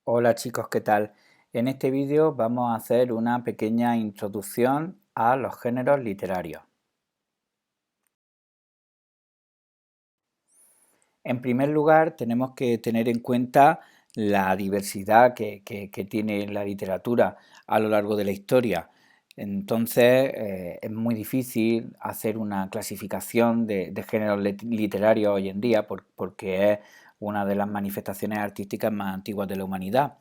Hola chicos, ¿qué tal? En este vídeo vamos a hacer una pequeña introducción a los géneros literarios. En primer lugar, tenemos que tener en cuenta la diversidad que tiene la literatura a lo largo de la historia. Entonces, es muy difícil hacer una clasificación de géneros literarios hoy en día porque es una de las manifestaciones artísticas más antiguas de la humanidad.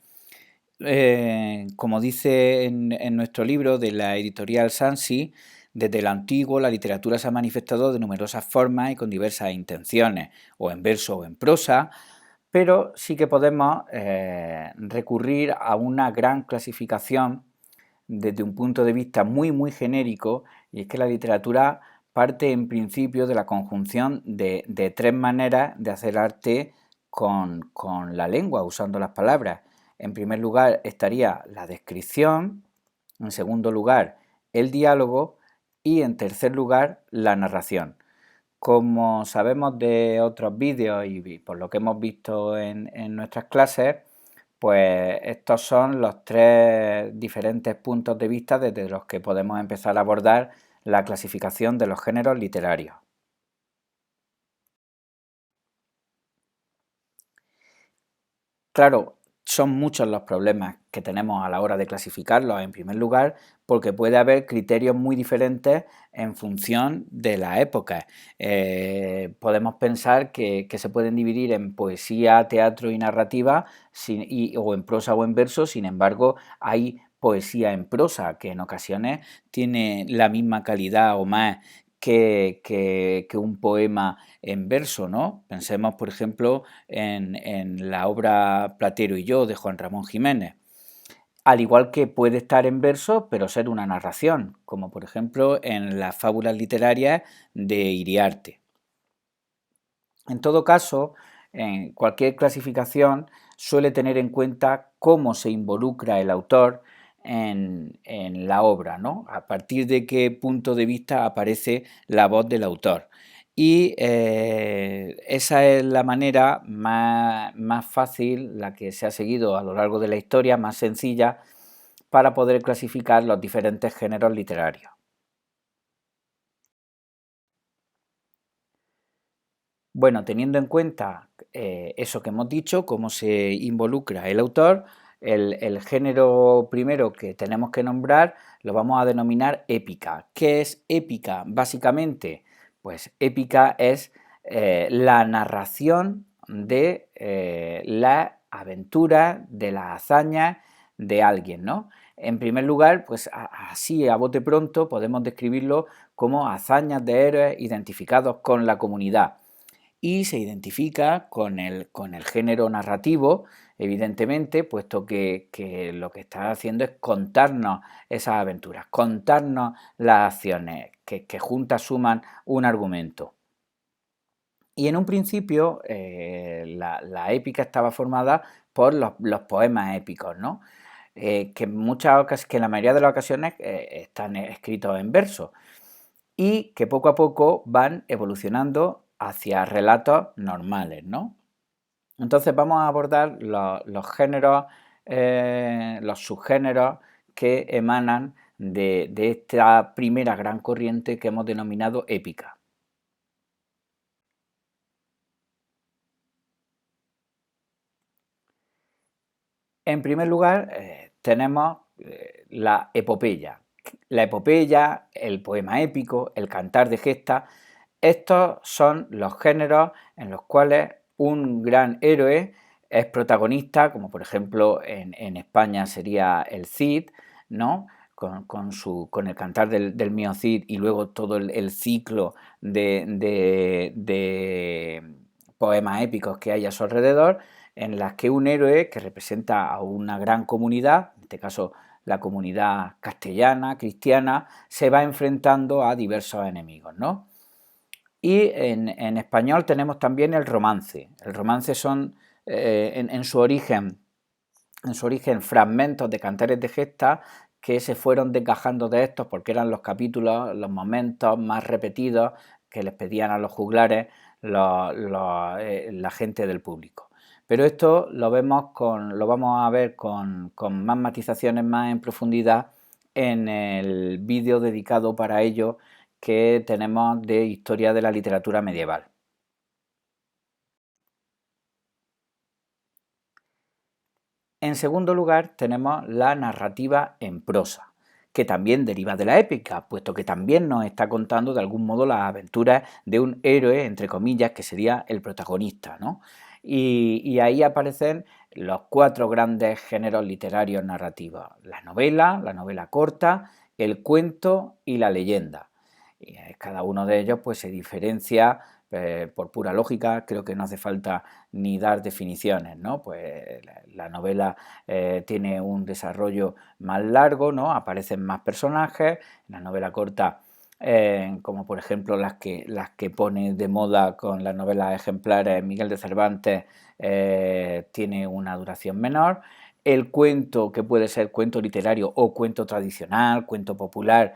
Como dice en nuestro libro de la editorial Sansi, desde lo antiguo la literatura se ha manifestado de numerosas formas y con diversas intenciones, o en verso o en prosa, pero sí que podemos recurrir a una gran clasificación desde un punto de vista muy genérico, y es que la literatura parte en principio de la conjunción de tres maneras de hacer arte con la lengua, usando las palabras. En primer lugar estaría la descripción, en segundo lugar el diálogo y en tercer lugar la narración. Como sabemos de otros vídeos y por lo que hemos visto en nuestras clases, pues estos son los tres diferentes puntos de vista desde los que podemos empezar a abordar la clasificación de los géneros literarios. Claro, son muchos los problemas que tenemos a la hora de clasificarlos, en primer lugar, porque puede haber criterios muy diferentes en función de la época. Podemos pensar que se pueden dividir en poesía, teatro y narrativa, o en prosa o en verso. Sin embargo, hay poesía en prosa, que en ocasiones tiene la misma calidad o más que un poema en verso, ¿no? Pensemos, por ejemplo, en la obra Platero y yo de Juan Ramón Jiménez. Al igual que puede estar en verso, pero ser una narración, como por ejemplo en las fábulas literarias de Iriarte. En todo caso, en cualquier clasificación suele tener en cuenta cómo se involucra el autor en la obra, ¿no? A partir de qué punto de vista aparece la voz del autor. Y esa es la manera más fácil, la que se ha seguido a lo largo de la historia, más sencilla, para poder clasificar los diferentes géneros literarios. Bueno, teniendo en cuenta eso que hemos dicho, cómo se involucra el autor, el género primero que tenemos que nombrar lo vamos a denominar épica. ¿Qué es épica? Básicamente, pues épica es la narración de la aventura, de las hazañas de alguien, ¿no? En primer lugar, pues así a bote pronto podemos describirlo como hazañas de héroes identificados con la comunidad y se identifica con el género narrativo, evidentemente, puesto que lo que está haciendo es contarnos esas aventuras, contarnos las acciones que juntas suman un argumento. Y en un principio la épica estaba formada por los poemas épicos, ¿no? Que que en la mayoría de las ocasiones están escritos en verso y que poco a poco van evolucionando hacia relatos normales, ¿no? Entonces vamos a abordar los géneros, los subgéneros que emanan de esta primera gran corriente que hemos denominado épica. En primer lugar, tenemos la epopeya. La epopeya, el poema épico, el cantar de gesta, estos son los géneros en los cuales un gran héroe es protagonista, como por ejemplo en España sería el Cid, ¿no? Con el cantar del mío Cid y luego todo el ciclo de poemas épicos que hay a su alrededor, en las que un héroe que representa a una gran comunidad, en este caso la comunidad castellana, cristiana, se va enfrentando a diversos enemigos, ¿no? Y en español tenemos también el romance. El romance son en su origen fragmentos de cantares de gesta que se fueron desgajando de estos porque eran los capítulos, los momentos más repetidos que les pedían a los juglares la gente del público. Pero esto lo vamos a ver con más matizaciones, más en profundidad, en el vídeo dedicado para ello que tenemos de historia de la literatura medieval. En segundo lugar, tenemos la narrativa en prosa, que también deriva de la épica, puesto que también nos está contando de algún modo las aventuras de un héroe, entre comillas, que sería el protagonista, ¿no? Y ahí aparecen los cuatro grandes géneros literarios narrativos: la novela corta, el cuento y la leyenda. Y cada uno de ellos pues se diferencia por pura lógica. Creo que no hace falta ni dar definiciones, ¿no? Pues la novela tiene un desarrollo más largo, ¿no? Aparecen más personajes. La novela corta, como por ejemplo las que pone de moda con las novelas ejemplares Miguel de Cervantes, tiene una duración menor. El cuento, que puede ser cuento literario o cuento tradicional, cuento popular,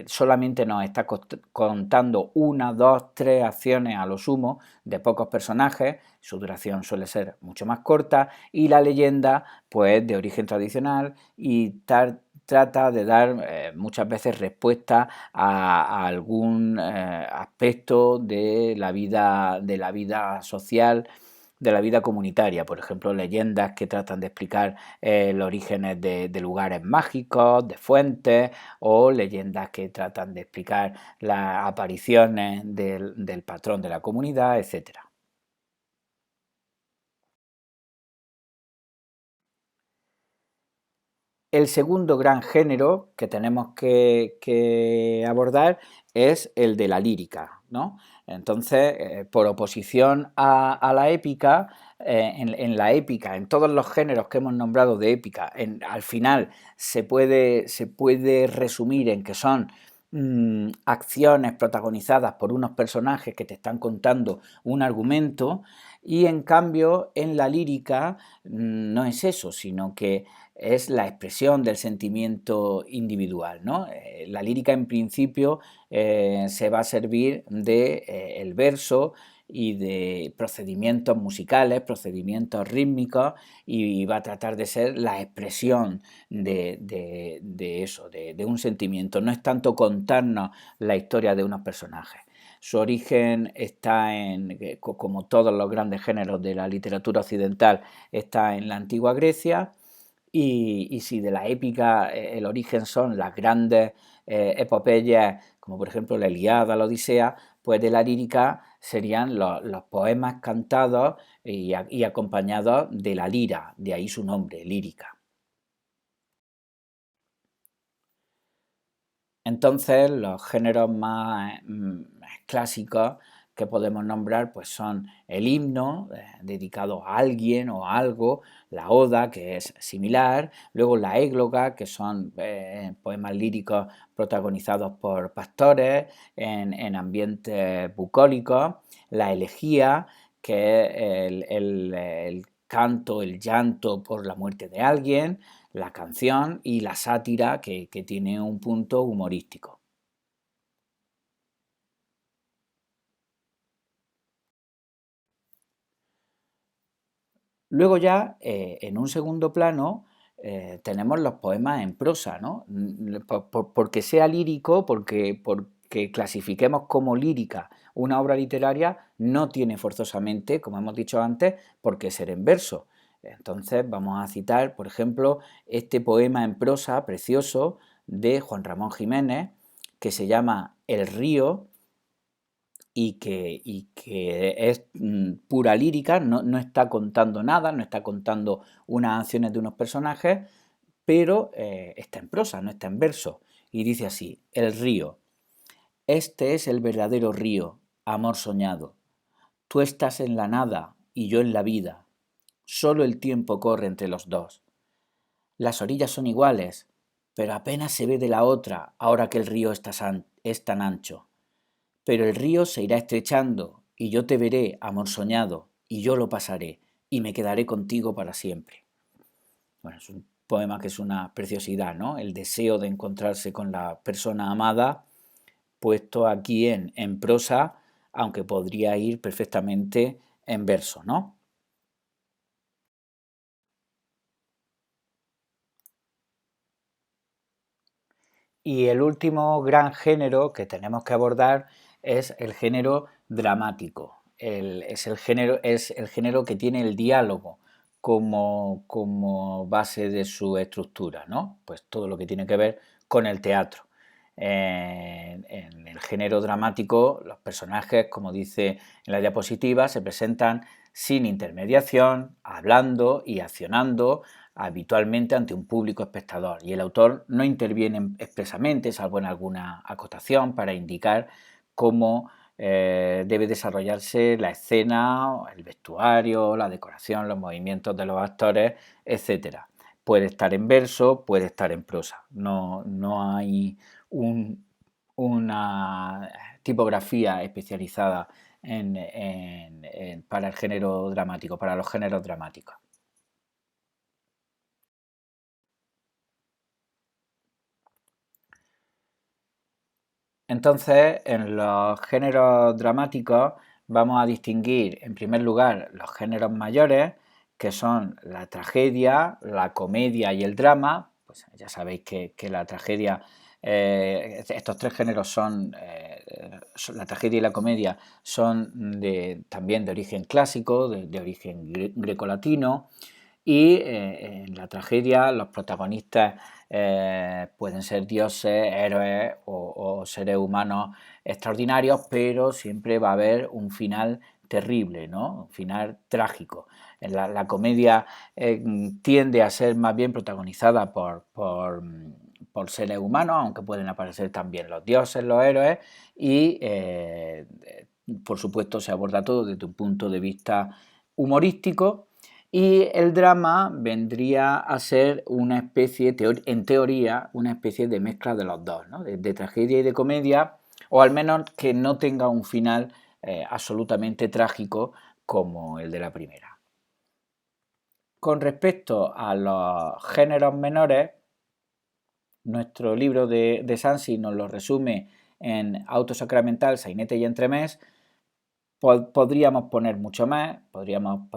solamente nos está contando una, dos, tres acciones a lo sumo de pocos personajes. Su duración suele ser mucho más corta, y la leyenda pues de origen tradicional y trata de dar muchas veces respuesta a algún aspecto de la vida social, de la vida comunitaria. Por ejemplo, leyendas que tratan de explicar los orígenes de lugares mágicos, de fuentes, o leyendas que tratan de explicar las apariciones del patrón de la comunidad, etcétera. El segundo gran género que tenemos que abordar es el de la lírica, ¿no? Entonces, por oposición a la épica, en la épica, en todos los géneros que hemos nombrado de épica, al final se puede resumir en que son acciones protagonizadas por unos personajes que te están contando un argumento. Y en cambio en la lírica no es eso, sino que es la expresión del sentimiento individual, ¿no? La lírica en principio se va a servir de el verso y de procedimientos musicales, procedimientos rítmicos, y va a tratar de ser la expresión de eso, de un sentimiento. No es tanto contarnos la historia de unos personajes. Su origen está como todos los grandes géneros de la literatura occidental, está en la antigua Grecia. Y si de la épica el origen son las grandes epopeyas, como por ejemplo la Ilíada, la Odisea, pues de la lírica serían los poemas cantados y acompañados de la lira, de ahí su nombre, lírica. Entonces, los géneros más clásicos que podemos nombrar pues son el himno, dedicado a alguien o a algo; la oda, que es similar; luego la égloga, que son poemas líricos protagonizados por pastores en ambientes bucólicos; la elegía, que es el canto, el llanto por la muerte de alguien; la canción; y la sátira, que tiene un punto humorístico. Luego ya, en un segundo plano, tenemos los poemas en prosa, ¿no? Porque sea lírico, porque clasifiquemos como lírica una obra literaria, no tiene forzosamente, como hemos dicho antes, por qué ser en verso. Entonces vamos a citar, por ejemplo, este poema en prosa precioso de Juan Ramón Jiménez, que se llama El río, y que es pura lírica. No está contando nada, no está contando unas acciones de unos personajes, pero está en prosa, no está en verso. Y dice así: El río. Este es el verdadero río, amor soñado. Tú estás en la nada y yo en la vida. Solo el tiempo corre entre los dos. Las orillas son iguales, pero apenas se ve de la otra ahora que el río es tan ancho. Pero el río se irá estrechando, y yo te veré, amor soñado, y yo lo pasaré, y me quedaré contigo para siempre. Bueno, es un poema que es una preciosidad, ¿no? El deseo de encontrarse con la persona amada, puesto aquí en prosa, aunque podría ir perfectamente en verso, ¿no? Y el último gran género que tenemos que abordar es el género dramático. Es el género que tiene el diálogo como base de su estructura, ¿no? Pues todo lo que tiene que ver con el teatro. En el género dramático, los personajes, como dice en la diapositiva, se presentan sin intermediación, hablando y accionando habitualmente ante un público espectador, y el autor no interviene expresamente, salvo en alguna acotación, para indicar cómo debe desarrollarse la escena, el vestuario, la decoración, los movimientos de los actores, etcétera. Puede estar en verso, puede estar en prosa. No hay una tipografía especializada para el género dramático, para los géneros dramáticos. Entonces, en los géneros dramáticos vamos a distinguir, en primer lugar, los géneros mayores, que son la tragedia, la comedia y el drama. Pues ya sabéis que la tragedia, estos tres géneros la tragedia y la comedia son también de origen clásico, de origen grecolatino, y en la tragedia los protagonistas pueden ser dioses, héroes o seres humanos extraordinarios, pero siempre va a haber un final terrible, ¿no? Un final trágico. La comedia tiende a ser más bien protagonizada por seres humanos, aunque pueden aparecer también los dioses, los héroes, y por supuesto se aborda todo desde un punto de vista humorístico. Y el drama vendría a ser una especie, en teoría, una especie de mezcla de los dos, ¿no? De tragedia y de comedia, o al menos que no tenga un final absolutamente trágico como el de la primera. Con respecto a los géneros menores, nuestro libro de Sansi nos lo resume en auto sacramental, sainete y entremés. Podríamos poner mucho más, podríamos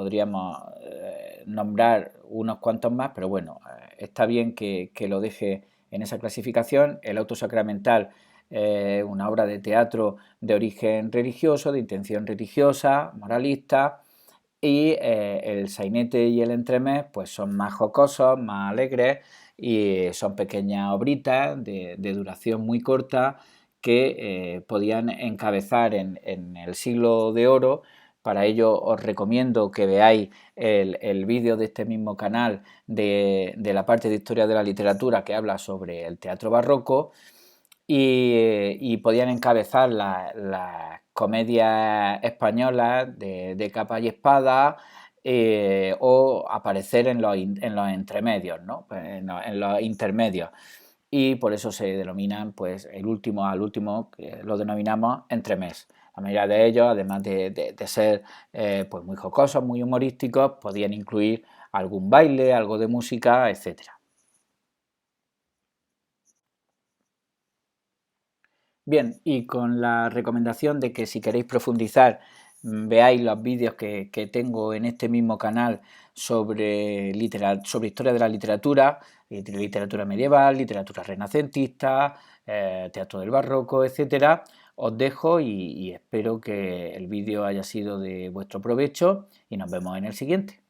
nombrar unos cuantos más, pero bueno, está bien que lo deje en esa clasificación. El auto sacramental, una obra de teatro de origen religioso, de intención religiosa, moralista, y el sainete y el entremés pues son más jocosos, más alegres, y son pequeñas obritas de duración muy corta que podían encabezar en el siglo de oro. Para ello os recomiendo que veáis el vídeo de este mismo canal de la parte de historia de la literatura que habla sobre el teatro barroco, y podían encabezar las comedias españolas de capa y espada, o aparecer en los entremedios, ¿no? Pues en los intermedios, y por eso se denominan, pues al último que lo denominamos entremés. La mayoría de ellos, además de ser pues muy jocosos, muy humorísticos, podían incluir algún baile, algo de música, etcétera. Bien, y con la recomendación de que si queréis profundizar, veáis los vídeos que tengo en este mismo canal sobre historia de la literatura, literatura medieval, literatura renacentista, teatro del barroco, etcétera. Os dejo y espero que el vídeo haya sido de vuestro provecho, y nos vemos en el siguiente.